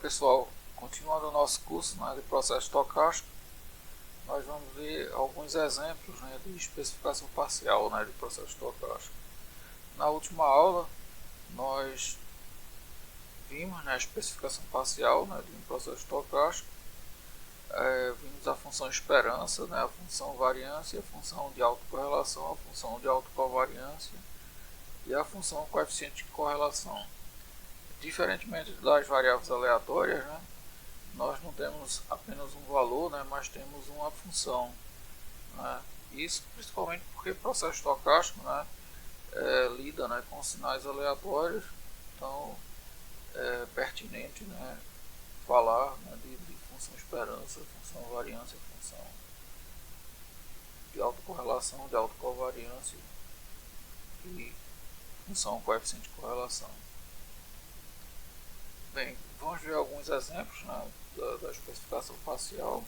pessoal, continuando o nosso curso, né, de processo estocástico, nós vamos ver alguns exemplos, né, de especificação parcial, né, de processo estocástico. Na última aula nós vimos, né, a especificação parcial, né, de um processo estocástico, vimos a função esperança, né, a função variância, a função de autocorrelação, a função de autocovariância e a função coeficiente de correlação. Diferentemente das variáveis aleatórias, né, nós não temos apenas um valor, né, mas temos uma função, né. Isso principalmente porque o processo estocástico, né, lida, né, com sinais aleatórios, então é pertinente, né, falar, né, de função esperança, função variância, função de autocorrelação, de autocovariância e função coeficiente de correlação. Bem, vamos ver alguns exemplos, né, da especificação parcial.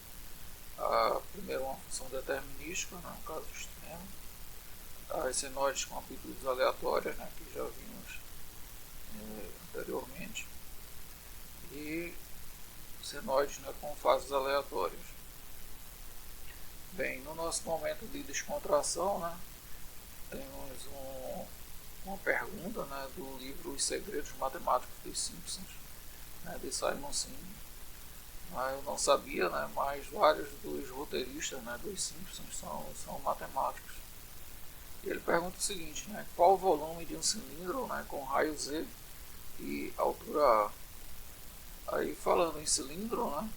Primeiro, uma função determinística, né, no caso extremo. As senoides com amplitudes aleatórias, né, que já vimos anteriormente. E senoides, né, com fases aleatórias. Bem, no nosso momento de descontração, né, temos uma pergunta, né, do livro Os Segredos Matemáticos dos Simpsons, né, de Simon Sinek. Eu não sabia, né, mas vários dos roteiristas, né, dos Simpsons são matemáticos. E ele pergunta o seguinte, né, qual o volume de um cilindro, né, com raio Z e altura A? Aí, falando em cilindro, né,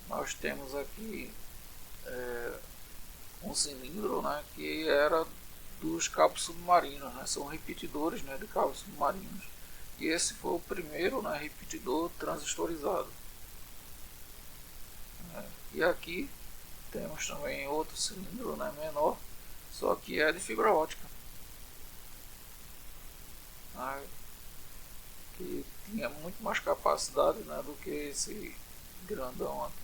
nós temos aqui um cilindro, né, que era dos cabos submarinos, né, são repetidores, né, de cabos submarinos. E esse foi o primeiro, né, repetidor transistorizado. E aqui temos também outro cilindro, né, menor, só que é de fibra ótica, né, que tinha muito mais capacidade, né, do que esse grandão aqui.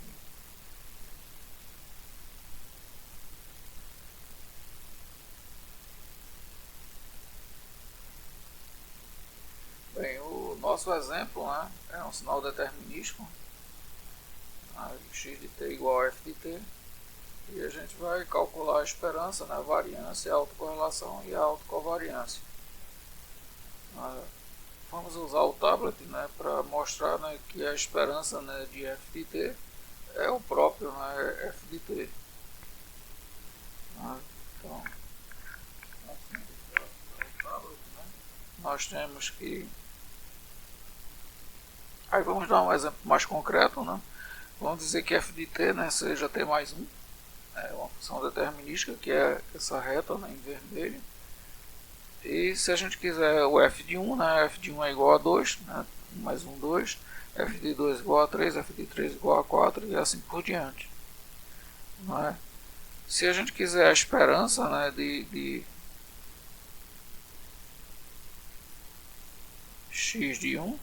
Bem, o nosso exemplo, né, é um sinal determinístico, x de t igual a f de t, e a gente vai calcular a esperança, né, a variância, a autocorrelação e a autocovariância. Vamos usar o tablet, né, para mostrar, né, que a esperança, né, de f de t é o próprio, né, f de t. Então, assim, o tablet, né, nós temos que... Aí vamos dar um exemplo mais concreto, né? Vamos dizer que f de t, né, seja t mais 1, é uma função determinística, que é essa reta, né, em vermelho. E se a gente quiser o f de 1, né, f de 1 é igual a 2, né, 1 mais 1, 2, f de 2 igual a 3, f de 3 igual a 4 e assim por diante. Né? Se a gente quiser a esperança, né, de x de 1,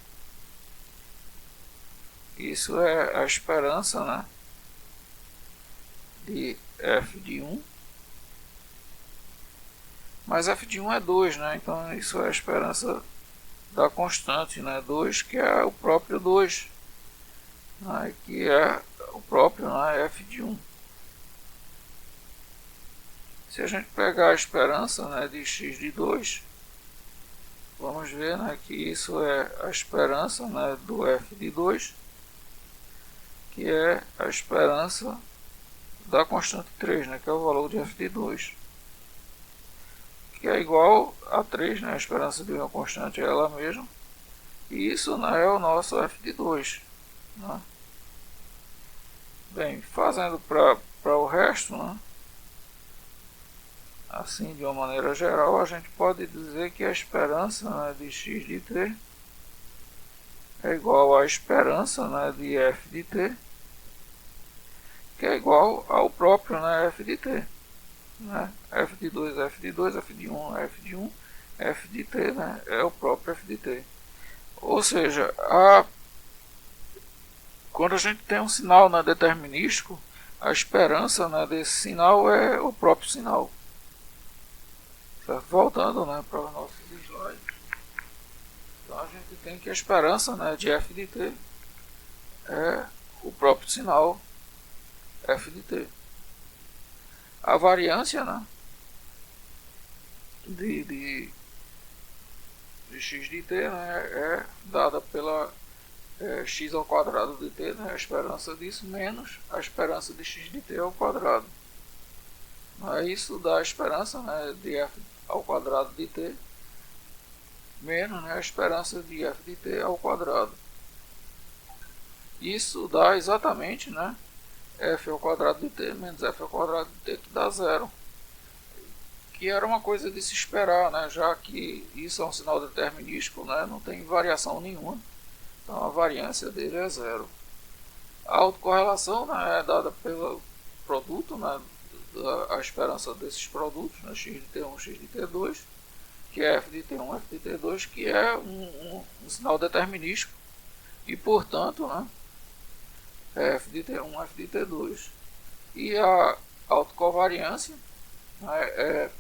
isso é a esperança, né, de f de 1, mas f de 1 é 2, né, então isso é a esperança da constante, né, 2, que é o próprio 2, né, que é o próprio, né, f de 1. Se a gente pegar a esperança, né, de x de 2, vamos ver, né, que isso é a esperança, né, do f de 2, que é a esperança da constante 3, né, que é o valor de f de 2, que é igual a 3, né, a esperança de uma constante é ela mesma, e isso, né, é o nosso f de 2. Né? Bem, fazendo para o resto, né, assim, de uma maneira geral, a gente pode dizer que a esperança, né, de x de t é igual à esperança, né, de f de t, que é igual ao próprio, né, f de t. Né? F de 2 f de 2, f de 1 f de 1, f de t, né, é o próprio f de t. Ou seja, quando a gente tem um sinal, né, determinístico, a esperança, né, desse sinal é o próprio sinal. Certo? Voltando, né, para os nossos slides, então a gente tem que a esperança, né, de f de t é o próprio sinal f de t. A variância, né, de x de t, né, é dada pela x ao quadrado de t, né, a esperança disso, menos a esperança de x de t ao quadrado. Isso dá a esperança, né, de f ao quadrado de t, menos, né, a esperança de f de t ao quadrado. Isso dá exatamente, né, f ao quadrado de t menos f ao quadrado de t, que dá zero. Que era uma coisa de se esperar, né, já que isso é um sinal determinístico, né, não tem variação nenhuma. Então a variância dele é zero. A autocorrelação, né, é dada pelo produto, né, a esperança desses produtos, né, x de t1, x de t2, que é f de t1, f de t2, que é um sinal determinístico e, portanto, né, é f de t1, f de t2. E a autocovariância, né, é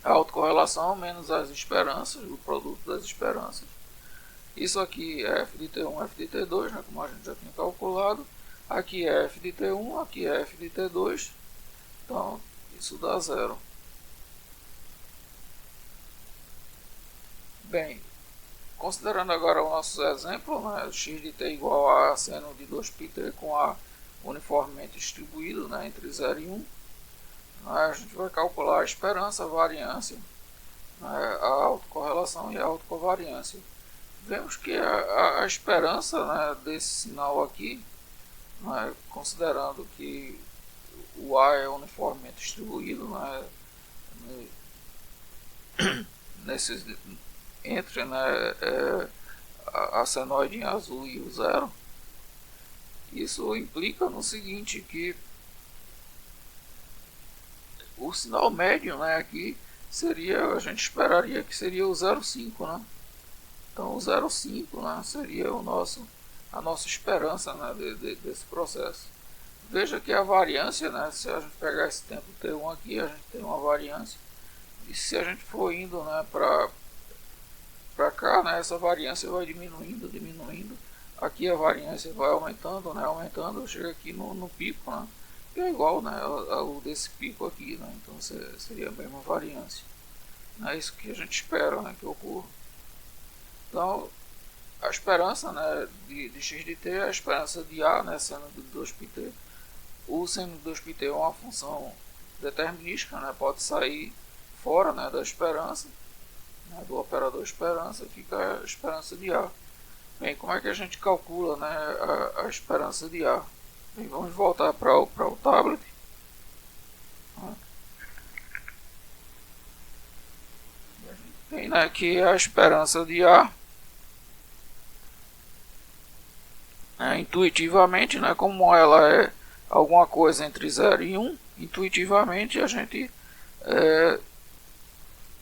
a autocorrelação menos as esperanças, o produto das esperanças. Isso aqui é f de t1, f de t2, né, como a gente já tinha calculado. Aqui é f de t1, aqui é f de t2. Então, isso dá zero. Bem, considerando agora o nosso exemplo, né, x de t igual a seno de 2πt com a uniformemente distribuído, né, entre 0 e 1, a gente vai calcular a esperança, a variância, né, a autocorrelação e a autocovariância. Vemos que a esperança, né, desse sinal aqui, né, considerando que o A é uniformemente distribuído, né, nesses, entre, né, a senoide em azul e o zero, isso implica no seguinte, que o sinal médio, né, aqui seria, a gente esperaria que seria o 0,5, né? Então o 0,5, né, seria a nossa esperança, né, desse processo. Veja que a variância, né, se a gente pegar esse tempo t1 aqui, a gente tem uma variância, e se a gente for indo, né, para cá, né, essa variância vai diminuindo. Aqui a variância vai aumentando, né, aumentando, chega aqui no pico, né, que é igual, né, ao desse pico aqui, né, então seria a mesma variância. É isso que a gente espera, né, que ocorra. Então, a esperança, né, de x de t é a esperança de A, né, seno de 2πt. O seno de 2πt é uma função determinística, né, pode sair fora, né, da esperança, né, do operador esperança, fica a esperança de A. Bem, como é que a gente calcula, né, a esperança de A? Bem, vamos voltar para o tablet. Tem, né, que a esperança de A, intuitivamente, né, como ela é alguma coisa entre 0 e 1, intuitivamente a gente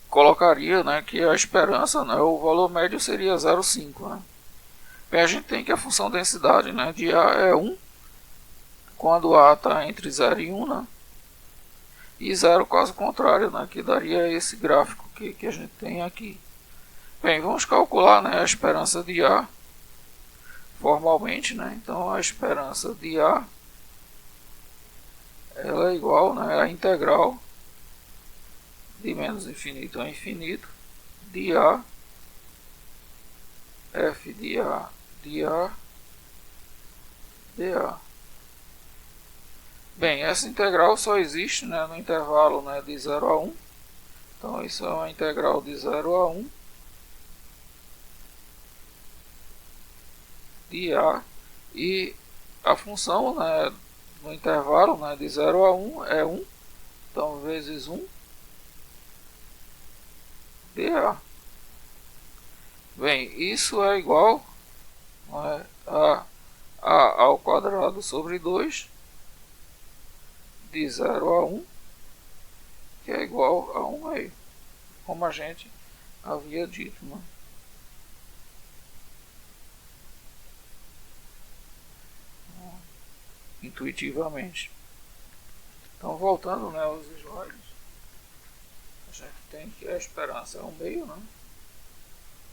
colocaria, né, que a esperança, né, o valor médio seria 0,5. Né? Bem, a gente tem que a função densidade, né, de A é 1, quando A está entre 0 e 1, né, e 0 caso contrário, né, que daria esse gráfico que a gente tem aqui. Bem, vamos calcular, né, a esperança de A formalmente, né? Então a esperança de A ela é igual, né, à integral de menos infinito a infinito de A f de A de A. Bem, essa integral só existe, né, no intervalo, né, de 0 a 1. Então isso é uma integral de 0 a 1 de A, e a função, né, no intervalo, né, de 0 a 1 é 1, então vezes 1 de A. Bem, isso é igual, né, a ao quadrado sobre 2 de 0 a 1, que é igual a 1 aí, como a gente havia dito, né? Intuitivamente. Então, voltando, né, aos slides, a gente tem que a esperança é 1 meio, né?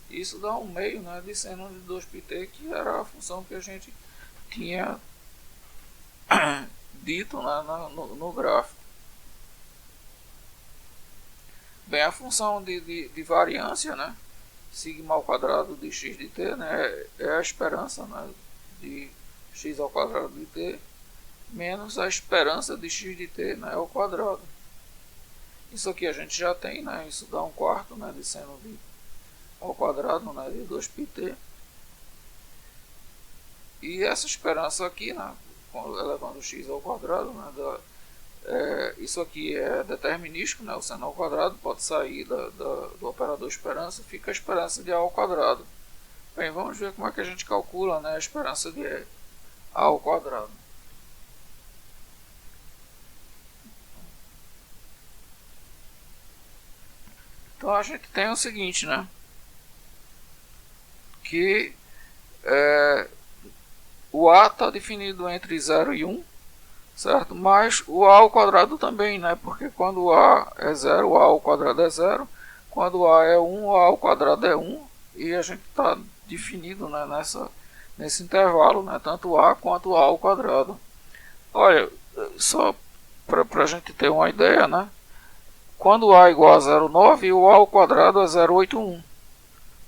Isso dá um meio, né, de seno de 2πt, que era a função que a gente tinha dito, né, no gráfico. Bem, a função de variância, né, sigma ao quadrado de x de t, né, é a esperança, né, de x ao quadrado de t menos a esperança de x de t, né, ao quadrado. Isso aqui a gente já tem, né, isso dá 1/4, né, de seno de ao quadrado, né, de 2πt. E essa esperança aqui, né, elevando x ao quadrado, né, isso aqui é determinístico, né, o seno ao quadrado pode sair do operador esperança, fica a esperança de a ao quadrado. Bem, vamos ver como é que a gente calcula, né, a esperança de a ao quadrado. Então a gente tem o seguinte, né, que o A está definido entre 0 e 1, certo? Mas o A ao quadrado também, né? Porque quando o A é 0, o A ao quadrado é 0. Quando o A é 1, o A ao quadrado é 1. E a gente está definido, né, nesse intervalo, né, tanto o A quanto o A ao quadrado. Olha, só para a gente ter uma ideia, né? Quando A é igual a 0,9, o A ao quadrado é 0,81.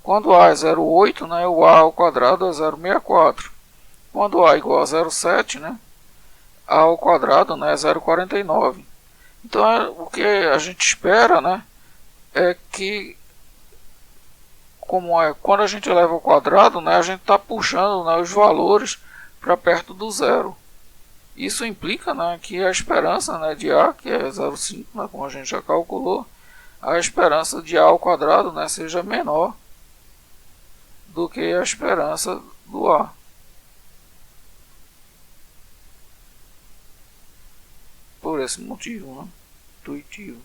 Quando A é 0,8, né, o A ao quadrado é 0,64. Quando A é igual a 0,7, né, A ao quadrado, né, é 0,49. Então o que a gente espera, né, é que quando a gente eleva ao quadrado, né, a gente está puxando, né, os valores para perto do zero. Isso implica, né, que a esperança, né, de A, que é 0,5, né, como a gente já calculou, a esperança de A ao quadrado, né, seja menor do que a esperança do A. Por esse motivo, né, intuitivo.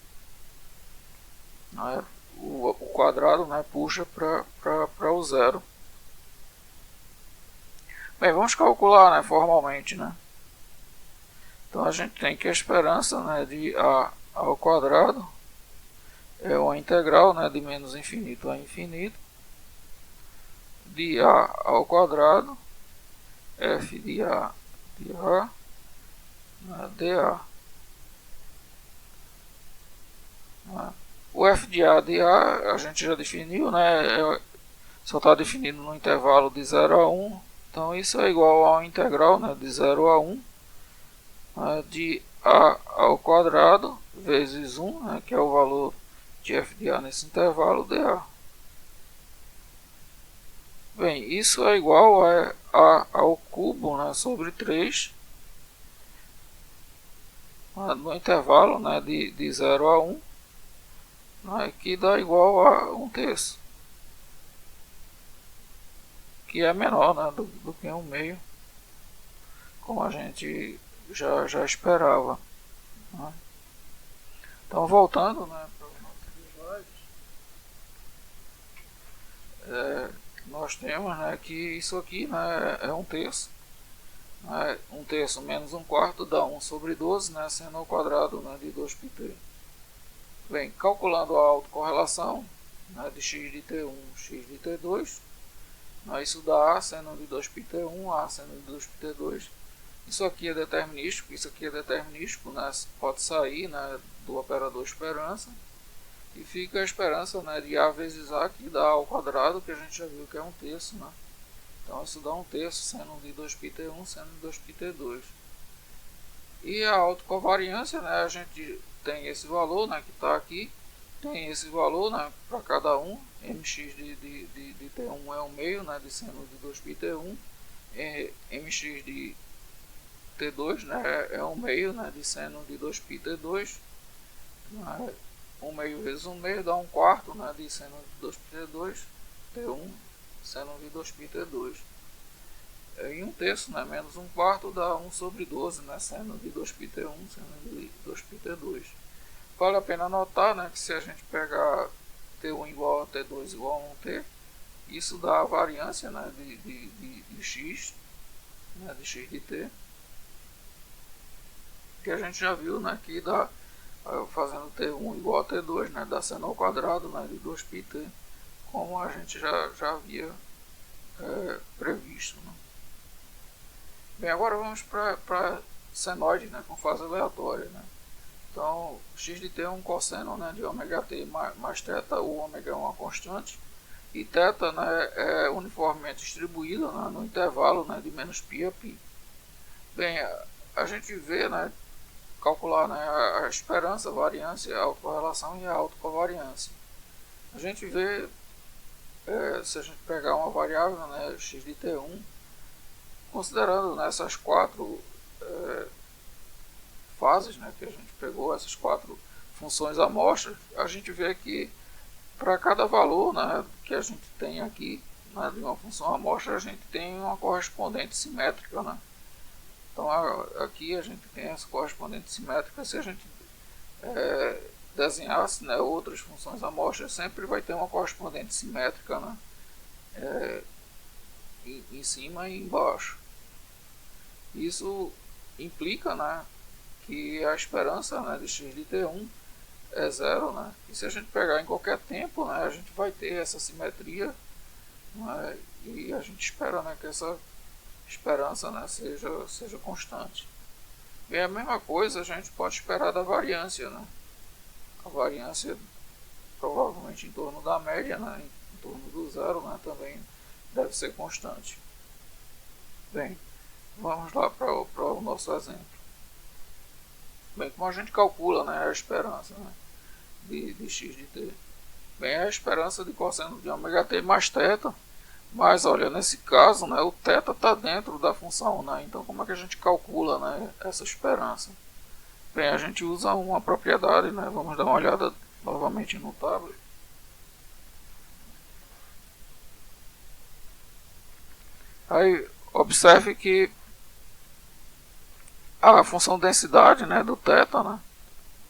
O quadrado, né, puxa para o zero. Bem, vamos calcular, né, formalmente, né. Então a gente tem que a esperança, né, de A ao quadrado é uma integral, né, de menos infinito a infinito de A ao quadrado f de A né, dA. O f de A a gente já definiu, né, só está definido no intervalo de 0 a 1. Então isso é igual a uma integral, né, de 0 a 1 de A ao quadrado vezes 1, né, que é o valor de f de A nesse intervalo dA. Bem, isso é igual a A ao cubo, né, sobre 3 no intervalo, né, de 0 a 1, né, que dá igual a 1/3, que é menor, né, do que 1/2, como a gente já esperava, né. Então, voltando, né, para os nossos slides, nós temos, né, que isso aqui, né, é 1/3. 1/3 menos 1/4 dá 1 sobre 12, né, seno ao quadrado, né, de 2πt. Bem, calculando a autocorrelação, né, de x de t1, x de t2, né, isso dá A seno de 2πt1, A seno de 2πt2. Isso aqui é determinístico, né, pode sair, né, do operador esperança, e fica a esperança, né, de A vezes A, que dá ao quadrado, que a gente já viu que é 1/3, né. Então isso dá 1/3 seno de 2πt1, seno de 2πt2. E a autocovariância, né, a gente tem esse valor, né, que está aqui, tem esse valor, né, para cada um, mx de t1 é 1/2, né, de seno de 2πt1, mx de t2, né, é 1/2, né, de seno de 2πt2, né, 1/2 vezes 1/2 dá 1/4, né, de seno de 2πt2, t1, seno de 2πt2. E 1/3, né, menos 1/4 dá 1 sobre 12, né, seno de 2πt1, seno de 2πt2. Vale a pena notar, né, que se a gente pegar t1 igual a t2 igual a 1t, isso dá a variância, né, de x, né, de x de t, que a gente já viu, né, que dá, fazendo t1 igual a t2, né, dá seno ao quadrado, né, de 2πt, como a gente já havia previsto, né? Bem, agora vamos para senoide, né, com fase aleatória, né? Então, x de t é um cosseno, né, de ômega t mais θ, o ômega é uma constante, e θ, né, é uniformemente distribuída, né, no intervalo, né, de menos π a π. Bem, a gente vê, né, calcular, né, a esperança, a variância, a autocorrelação e a autocovariância. A gente vê, se a gente pegar uma variável, né, x de t1, considerando, né, essas quatro fases, né, que a gente pegou, essas quatro funções amostras, a gente vê que para cada valor, né, que a gente tem aqui, né, de uma função amostra, a gente tem uma correspondente simétrica, né? Então aqui a gente tem essa correspondente simétrica. Se a gente desenhasse, né, outras funções amostras, sempre vai ter uma correspondente simétrica, né, em cima e embaixo. Isso implica, né, que a esperança, né, de x de t1 é zero, né? E se a gente pegar em qualquer tempo, né, a gente vai ter essa simetria, né, e a gente espera, né, que essa esperança, né, seja constante. E a mesma coisa a gente pode esperar da variância, né? A variância provavelmente em torno da média, né, em torno do zero, né, também deve ser constante. Bem, vamos lá para o nosso exemplo. Bem, como a gente calcula, né, a esperança, né, de x de t? Bem, a esperança de cosseno de ômega t mais θ, mas olha, nesse caso, né, o θ está dentro da função, né, então como é que a gente calcula, né, essa esperança? Bem, a gente usa uma propriedade, né, vamos dar uma olhada novamente no tablet. Aí, observe que a função densidade, né, do θ, né,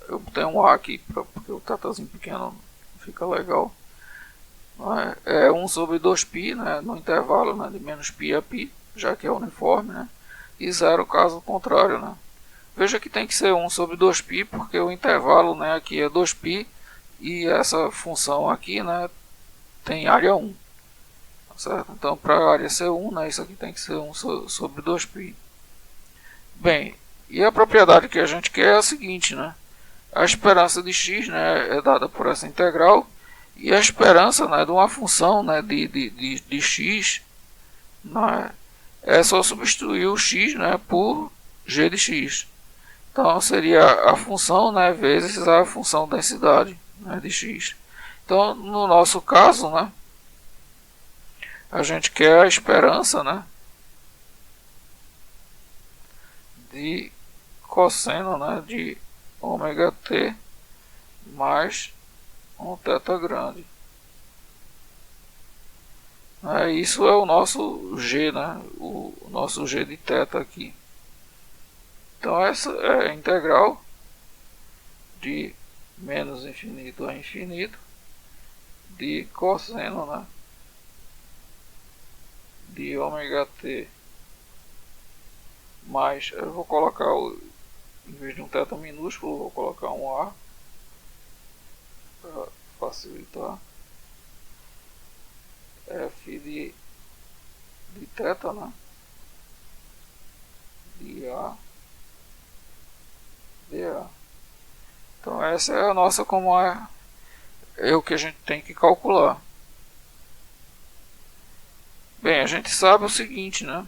eu botei um A aqui porque o θzinho pequeno fica legal, é 1 sobre 2π, né, no intervalo, né, de menos π a π, já que é uniforme, né, e 0 caso contrário, né. Veja que tem que ser 1 sobre 2π porque o intervalo, né, aqui é 2π e essa função aqui, né, tem área 1, certo? Então para a área ser 1, né, isso aqui tem que ser 1 sobre 2π. Bem, e a propriedade que a gente quer é a seguinte, né? A esperança de x, né, é dada por essa integral, e a esperança, né, de uma função, né, de x, né, é só substituir o x, né, por g de x. Então seria a função, né, vezes a função densidade, né, de x. Então no nosso caso, né, a gente quer a esperança, né, de cosseno, né, de ômega t mais um θ grande. Isso é o nosso g, né, o nosso g de θ aqui. Então essa é a integral de menos infinito a infinito de cosseno, né, de ômega t mais, eu vou colocar em vez de um θ minúsculo, vou colocar um A para facilitar, f de θ, né, de A dA. Então essa é a nossa, como é o que a gente tem que calcular. Bem, a gente sabe o seguinte, né,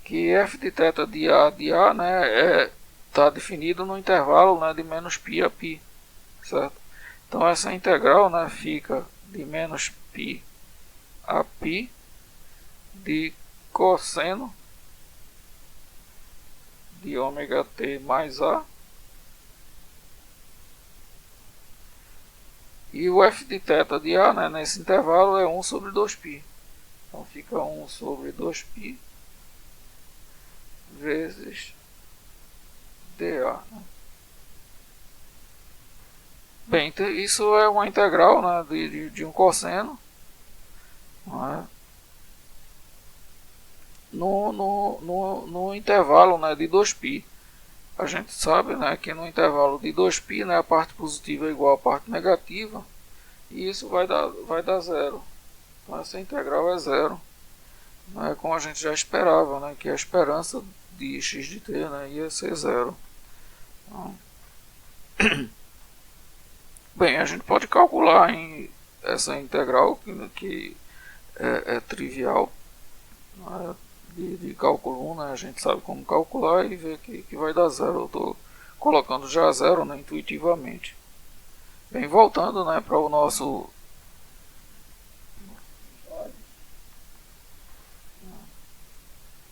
que f de θ de A, né, está definido no intervalo, né, de menos π a π, certo? Então essa integral, né, fica de menos π a π de cosseno de ômega t mais A, e o f de θ de A, né, nesse intervalo é 1 sobre 2π. Então fica 1 sobre 2π vezes dA, né? Bem, então isso é uma integral, né, de um cosseno, né, no intervalo, né, de 2π. A gente sabe, né, que no intervalo de 2π, né, a parte positiva é igual à parte negativa, e isso vai dar zero. Então essa integral é zero, né, como a gente já esperava, né, que a esperança de x de t, né, ia ser zero. Então, bem, a gente pode calcular em essa integral que é trivial, né, de cálculo 1, né, a gente sabe como calcular e ver que vai dar zero. Eu estou colocando já zero, né, intuitivamente. Bem, voltando, né, para o nosso slide.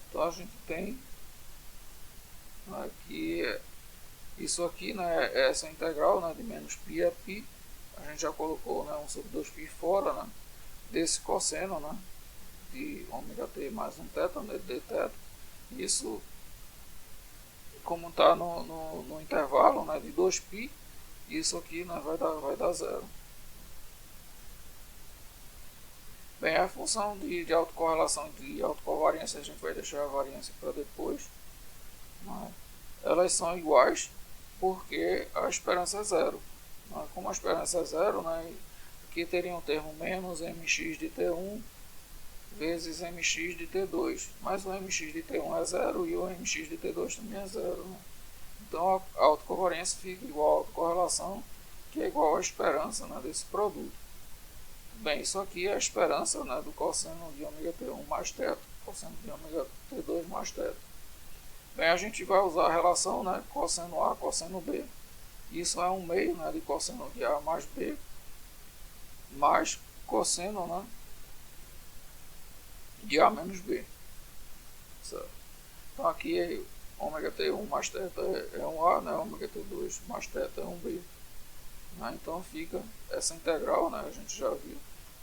Então a gente tem aqui isso aqui, né, é essa integral, né, de menos π a π. A gente já colocou, né, 1 sobre 2π fora, né, desse cosseno, né, de ômega t mais um θ, né, dθ. Isso, como está no intervalo, né, de 2π, isso aqui, né, vai dar zero. Bem, a função de autocorrelação e de autocovariância, a gente vai deixar a variância para depois, né. Elas são iguais porque a esperança é zero. Como a esperança é zero, né, aqui teria um termo menos mx de t1 vezes mx de t2, mas o mx de t1 é zero e o mx de t2 também é zero, né? Então a autocovariância fica igual à autocorrelação, que é igual à esperança, né, desse produto. Bem, isso aqui é a esperança, né, do cosseno de ômega t1 mais θ, cosseno de ômega t2 mais θ. Bem, a gente vai usar a relação, né, cosseno A, cosseno B. Isso é um meio, né, de cosseno de A mais B, mais cosseno, né, de A menos B. Certo? Então aqui ômega T1 mais θ é um A, né, ômega T2 mais θ é um B. Né? Então fica essa integral, né, a gente já viu,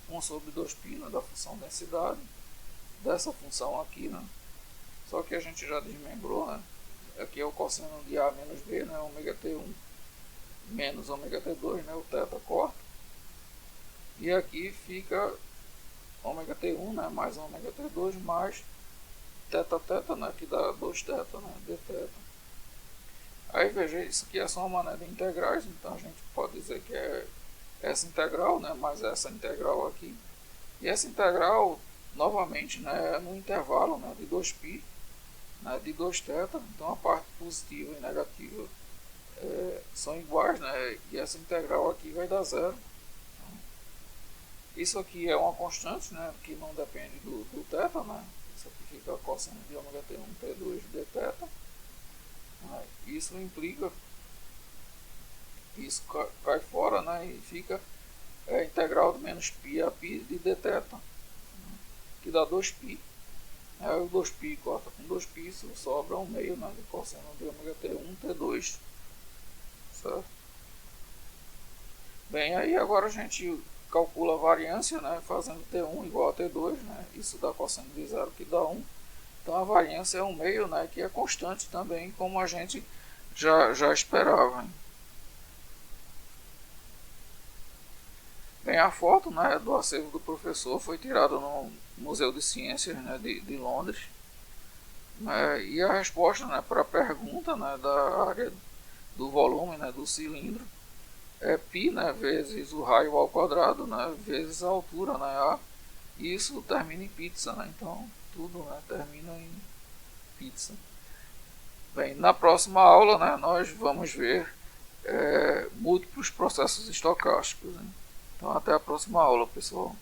1 sobre 2π, né, da função densidade, dessa função aqui, né. Só que a gente já desmembrou, né? Aqui é o cosseno de A menos B, né? Ômega T1 menos ômega T2, né? O θ corta. E aqui fica ômega T1, né? Mais ômega T2 mais θ, né? Que dá 2θ, né? dθ. Aí veja, isso aqui é só uma maneira de integrais, então a gente pode dizer que é essa integral, né? Mais essa integral aqui. E essa integral, novamente, né? No intervalo, né? De 2π. Né, de 2θ, então a parte positiva e negativa são iguais, né, e essa integral aqui vai dar zero. Então, isso aqui é uma constante, né, que não depende do θ, né, isso aqui fica cosseno de ômega t1 t2 dθ. Né, isso implica, isso cai fora, né, e fica a integral de menos π a π de dθ, né, que dá 2π. Aí o 2π corta com 2π, isso sobra um meio, né, de cosseno de ômega t1 t2, certo? Bem, aí agora a gente calcula a variância, né, fazendo t1 igual a t2, né, isso dá cosseno de zero que dá 1. Então a variância é um meio, né, que é constante também, como a gente já esperava. Bem, a foto, né, do acervo do professor foi tirada no Museu de Ciências, né, de Londres, né, e a resposta, né, para a pergunta, né, da área do volume, né, do cilindro é π, né, vezes o raio ao quadrado, né, vezes a altura, né, A, e isso termina em pizza, né, então tudo, né, termina em pizza. Bem, na próxima aula, né, nós vamos ver múltiplos processos estocásticos, né? Então até a próxima aula, pessoal.